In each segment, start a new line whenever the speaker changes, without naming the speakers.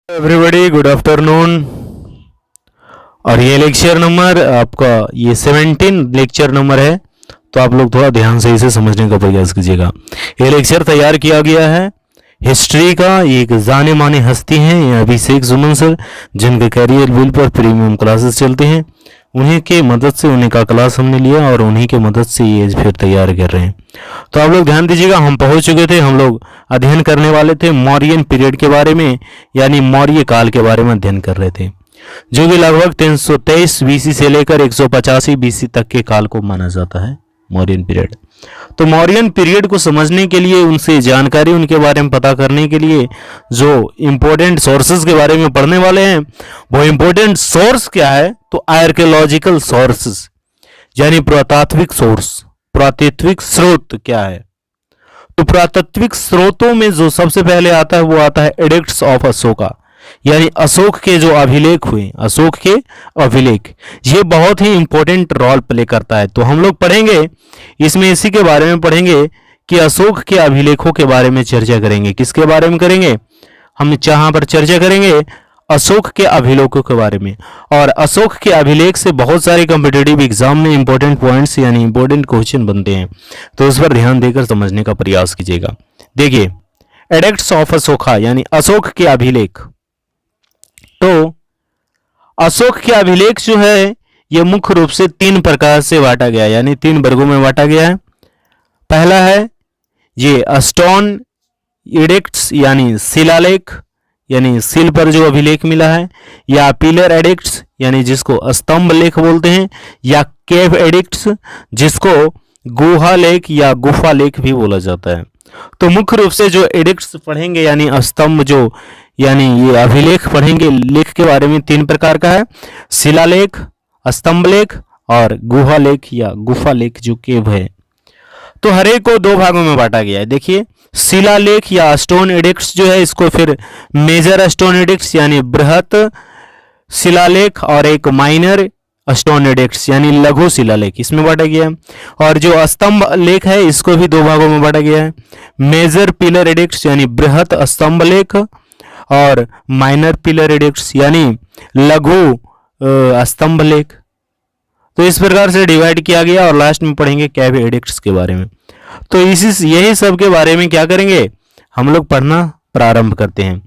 Everybody good afternoon. और ये lecture number आपका ये 17 लेक्चर नंबर है, तो आप लोग थोड़ा ध्यान से इसे समझने का प्रयास कीजिएगा। ये लेक्चर तैयार किया गया है हिस्ट्री का एक जाने माने हस्ती हैं ये अभिषेक सुमन सर, जिनके कैरियर बिल पर प्रीमियम क्लासेस चलते हैं। उन्हीं के मदद से उन्हीं का क्लास हमने लिया और उन्हीं के मदद से ये फिर तैयार कर रहे हैं। तो आप लोग ध्यान दीजिएगा, हम पहुंच चुके थे, हम लोग अध्ययन करने वाले थे मौर्यन पीरियड के बारे में, यानी मौर्य काल के बारे में अध्ययन कर रहे थे, जो कि लगभग 323 बीसी से लेकर 185 बीसी तक के काल को माना जाता है मौर्यन पीरियड। तो मौर्यन पीरियड को समझने के लिए, उनसे जानकारी उनके बारे में पता करने के लिए जो इंपॉर्टेंट सोर्सेज के बारे में पढ़ने वाले हैं, वो इंपॉर्टेंट सोर्स क्या है, तो आर्कियोलॉजिकल सोर्सेज यानी पुरातात्विक सोर्स, पुरातात्विक स्रोत क्या है। तो पुरातात्विक स्रोतों में जो सबसे पहले आता है वो आता है एडिक्ट्स ऑफ अशोका, यानी अशोक के जो अभिलेख हुए, अशोक के अभिलेख, ये बहुत ही इंपॉर्टेंट रोल प्ले करता है। तो हम लोग पढ़ेंगे इसमें, इसी के बारे में पढ़ेंगे कि अशोक के अभिलेखों के बारे में चर्चा करेंगे। किसके बारे में करेंगे? हम जहां पर चर्चा करेंगे अशोक के अभिलेखों के बारे में। और अशोक के अभिलेख से बहुत सारे कॉम्पिटिटिव एग्जाम में इंपॉर्टेंट पॉइंट्स यानी इंपॉर्टेंट क्वेश्चन बनते हैं, तो उस पर ध्यान देकर समझने का प्रयास कीजिएगा। देखिए, एडिक्ट्स ऑफ अशोका यानी अशोक के अभिलेख। तो अशोक के अभिलेख जो है ये मुख्य रूप से 3 प्रकार से बांटा गया है, यानी 3 वर्गों में बांटा गया है। पहला है ये स्टोन एडिक्ट्स यानी शिलालेख, यानी सिल पर जो अभिलेख मिला है, या पिलर एडिक्ट्स यानी जिसको स्तंभ लेख बोलते हैं, या केव एडिक्ट्स जिसको गुहा लेख या गुफा लेख भी बोला जाता है। तो मुख्य रूप से जो एडिक्ट्स पढ़ेंगे यानी स्तंभ जो यानी ये अभिलेख पढ़ेंगे, लेख के बारे में 3 प्रकार का है, शिलालेख, स्तंभ लेख और गुहा लेख या गुफा लेख जो केव है। तो हर एक को 2 भागों में बांटा गया है। देखिए, शिलालेख या स्टोन एडिक्ट्स जो है इसको फिर मेजर स्टोन एडिक्ट्स यानी बृहत शिलालेख और एक माइनर स्टोन एडिक्ट्स यानी लघु शिलालेख इसमें बांटा गया है। और जो स्तंभ लेख है इसको भी 2 भागों में बांटा गया है, मेजर पिलर एडिक्ट्स यानी बृहत स्तंभ लेख और माइनर पिलर एडिक्ट्स यानी लघु स्तंभ लेख। तो इस प्रकार से डिवाइड किया गया और लास्ट में पढ़ेंगे कैव एडिक्ट्स के बारे में। तो यही सब के बारे में क्या करेंगे, हम लोग पढ़ना प्रारंभ करते हैं।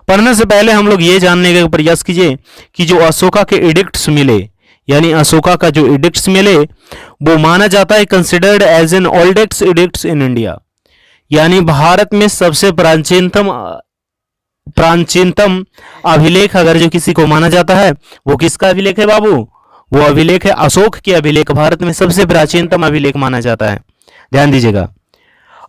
पढ़ने से पहले हम लोग ये जानने का प्रयास कीजिए कि जो अशोका के एडिक्ट्स मिले, यानी अशोका का जो एडिक्ट्स मिले वो माना जाता है considered as an oldest edicts in India, यानी भारत में सबसे प्राचीनतम अभिलेख अगर जो किसी को माना जाता है वो किसका अभिलेख है बाबू? वो अभिलेख है अशोक के अभिलेख। भारत में सबसे प्राचीनतम अभिलेख माना जाता है, ध्यान दीजिएगा।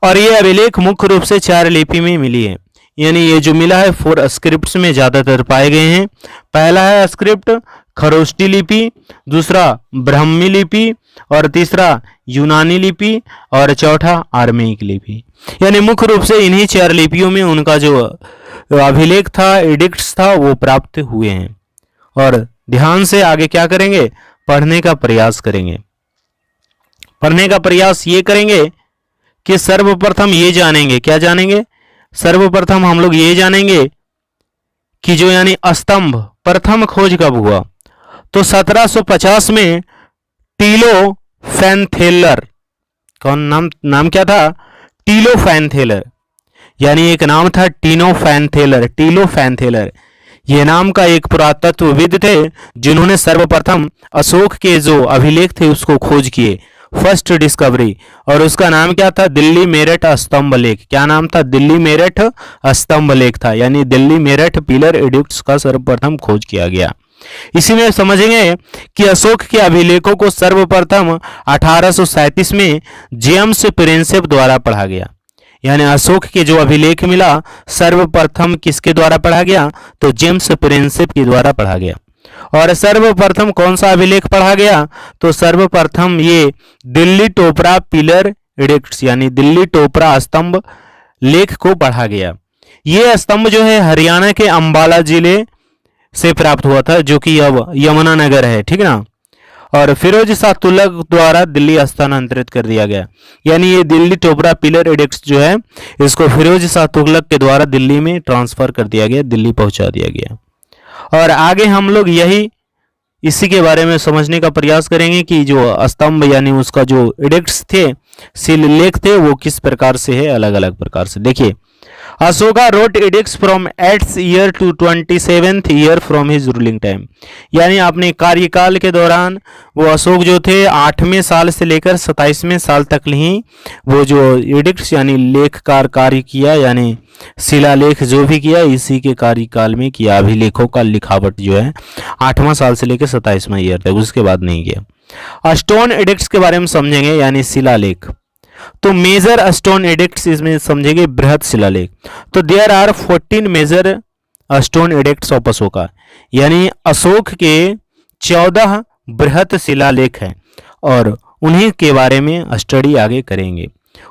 और ये अभिलेख मुख्य रूप से 4 लिपि में मिली है, यानी ये जो मिला है 4 स्क्रिप्ट्स में ज्यादातर पाए गए हैं। पहला है स्क्रिप्ट खरोष्टी लिपि, दूसरा ब्राह्मी लिपि, और तीसरा यूनानी लिपि, और चौथा आर्मेयिक लिपि। यानी मुख्य रूप से इन्हीं 4 लिपियों में उनका जो अभिलेख था, एडिक्ट्स था, वो प्राप्त हुए हैं। और ध्यान से आगे क्या करेंगे, पढ़ने का प्रयास करेंगे। पढ़ने का प्रयास ये करेंगे कि सर्वप्रथम ये जानेंगे, क्या जानेंगे? सर्वप्रथम हम लोग ये जानेंगे कि जो यानी स्तंभ प्रथम खोज कब हुआ। तो 1750 में टीलो फैनथेलर, कौन नाम क्या था? टीलो फैनथेलर, यानी एक नाम था टीनो फैनथेलर, टीलो फैनथेलर। ये नाम का एक पुरातत्वविद थे जिन्होंने सर्वप्रथम अशोक के जो अभिलेख थे उसको खोज किए, फर्स्ट डिस्कवरी। और उसका नाम क्या था? दिल्ली मेरठ स्तंभ लेख। क्या नाम था? दिल्ली मेरठ स्तंभ लेख था, यानी दिल्ली मेरठ पिलर एडिक्ट्स का सर्वप्रथम खोज किया गया। इसी में समझेंगे कि अशोक के अभिलेखों को सर्वप्रथम 1837 में जेम्स प्रिंसेप द्वारा पढ़ा गया, यानी अशोक के जो अभिलेख मिला सर्वप्रथम किसके द्वारा पढ़ा गया? तो जेम्स प्रिंसेप के द्वारा पढ़ा गया। और सर्वप्रथम कौन सा अभिलेख पढ़ा गया? तो सर्वप्रथम ये दिल्ली टोपरा पिलर एडिक्ट्स यानी दिल्ली टोपरा स्तंभ लेख को पढ़ा गया। ये स्तंभ जो है हरियाणा के अंबाला जिले से प्राप्त हुआ था, जो कि अब यमुनानगर है, ठीक ना। और फिरोज शाह तुगलक द्वारा दिल्ली स्थानांतरित कर दिया गया। यानी ये दिल्ली टोपरा पिलर एडिक्ट जो है इसको फिरोज शाह तुगलक के द्वारा दिल्ली में ट्रांसफर कर दिया गया, दिल्ली पहुंचा दिया गया। और आगे हम लोग इसी के बारे में समझने का प्रयास करेंगे कि जो स्तंभ यानी उसका जो एडिक्ट्स थे, शिलालेख थे, वो किस प्रकार से है, अलग अलग प्रकार से। देखिए, Ashoka wrote edicts from 8th year to 27th year from his ruling time. यानी अपने कार्यकाल के दौरान वो अशोक जो थे 8वें साल से लेकर 27वें साल तक ही वो जो एडिक्ट्स यानी लेखकार कार्य किया, यानी शिलालेख जो भी किया इसी के कार्यकाल में किया। अभिलेखों का लिखावट जो है 8वां साल से लेकर 27वां ईयर तक, उसके बाद नहीं किया। स्टोन एडिक्ट्स के बारे में समझेंगे, यानी शिलालेख। तो मेजर स्टोन एडिक्ट्स इसमें समझेंगे, बृहत शिलालेख। तो there are 14 major stone edicts of Ashoka, यानी अशोक के 14 बृहत शिलालेख हैं और उन्हीं के बारे में स्टडी आगे करेंगे।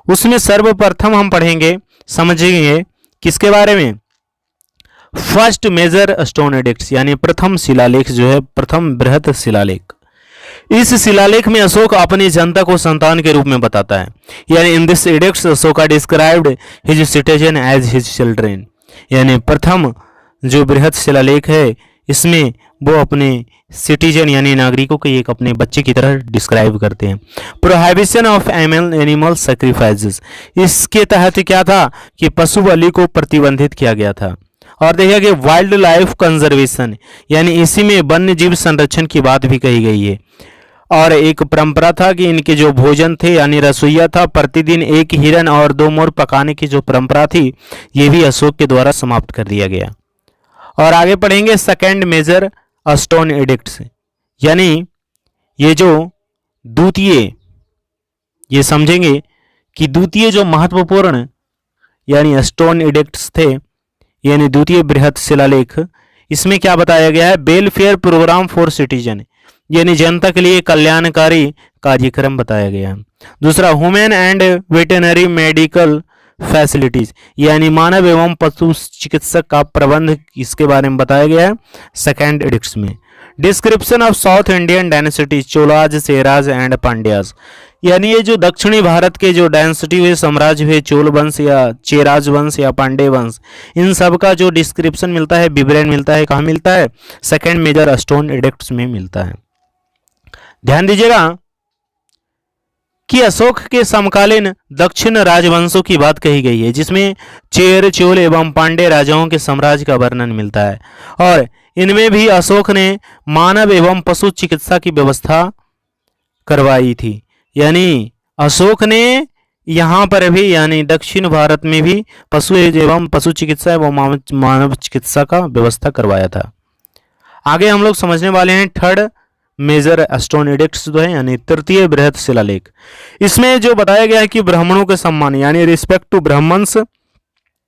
उसमें सर्वप्रथम हम पढ़ेंगे, समझेंगे किसके बारे में, फर्स्ट मेजर स्टोन एडिक्ट्स, यानी प्रथम शिलालेख जो है, प्रथम बृहत शिलालेख। इस शिलालेख में अशोक अपनी जनता को संतान के रूप में बताता है। यानी in this edicts Ashoka described his citizen as his children. यानी प्रथम जो बृहत शिलालेख है इसमें वो अपने सिटीजन यानी नागरिकों को एक अपने बच्चे की तरह डिस्क्राइब करते हैं। प्रोहिबिशन ऑफ एनिमल सैक्रिफाइसेस, इसके तहत क्या था कि पशु बलि को प्रतिबंधित किया गया था। और देखिए कि वाइल्ड लाइफ कंजर्वेशन, यानी इसी में वन्य जीव संरक्षण की बात भी कही गई है। और एक परंपरा था कि इनके जो भोजन थे यानी रसोईया था, प्रतिदिन एक हिरन और 2 मोर पकाने की जो परंपरा थी ये भी अशोक के द्वारा समाप्त कर दिया गया। और आगे पढ़ेंगे सेकेंड मेजर स्टोन एडिक्ट्स, यानी ये जो द्वितीय, ये समझेंगे कि द्वितीय जो महत्वपूर्ण यानी स्टोन एडिक्ट्स थे, यानी द्वितीय बृहत शिलालेख, इसमें क्या बताया गया है, वेलफेयर प्रोग्राम फॉर सिटीजन, यानी जनता के लिए कल्याणकारी कार्यक्रम बताया गया है। दूसरा, human and veterinary medical facilities, यानी मानव एवं पशु चिकित्सक का प्रबंध, इसके बारे में बताया गया है सेकेंड एडिक्ट्स में। Description of south Indian dynasties, Cholas, Cheras and Pandyas, यानी ये जो दक्षिणी भारत के जो डायनेसिटी हुए, साम्राज्य हुए, चोल वंश या चेराज वंश या पांडे वंश, इन सब का जो डिस्क्रिप्शन मिलता है, विवरण मिलता है, कहाँ मिलता है, सेकेंड मेजर स्टोन एडिक्ट्स में मिलता है। ध्यान दीजिएगा कि अशोक के समकालीन दक्षिण राजवंशों की बात कही गई है, जिसमें चेर, चोल एवं पांडे राजाओं के साम्राज्य का वर्णन मिलता है। और इनमें भी अशोक ने मानव एवं पशु चिकित्सा की व्यवस्था करवाई थी। यानी अशोक ने यहाँ पर भी यानी दक्षिण भारत में भी पशु एवं पशु चिकित्सा एवं मानव चिकित्सा का व्यवस्था करवाया था। आगे हम लोग समझने वाले हैं थर्ड मेजर स्टोन एडिक्ट्स जो है, यानी तृतीय बृहत शिलालेख। इसमें जो बताया गया है कि ब्राह्मणों के सम्मान यानी रिस्पेक्ट टू ब्राह्मण्स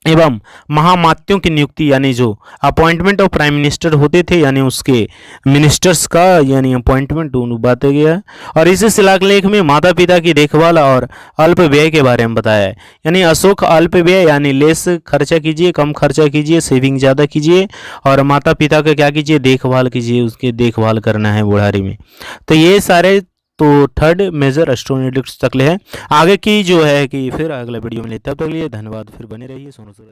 एवं महामात्यों की नियुक्ति, यानी जो अपॉइंटमेंट ऑफ प्राइम मिनिस्टर होते थे यानी उसके मिनिस्टर्स का यानी अपॉइंटमेंट बताया गया है। और इसी शिलालेख में माता पिता की देखभाल और अल्प व्यय के बारे में बताया है। यानी अशोक अल्प व्यय यानी लेस खर्चा कीजिए, कम खर्चा कीजिए, सेविंग ज़्यादा कीजिए और माता पिता का क्या कीजिए, देखभाल कीजिए, उसके देखभाल करना है बुढ़ारी में। तो ये सारे तो थर्ड मेजर स्टोन एडिक्ट्स तक ले है। आगे की जो है कि फिर अगला वीडियो में लेते हैं, तब तक के लिए धन्यवाद। फिर बने रहिए सोनू सूरज।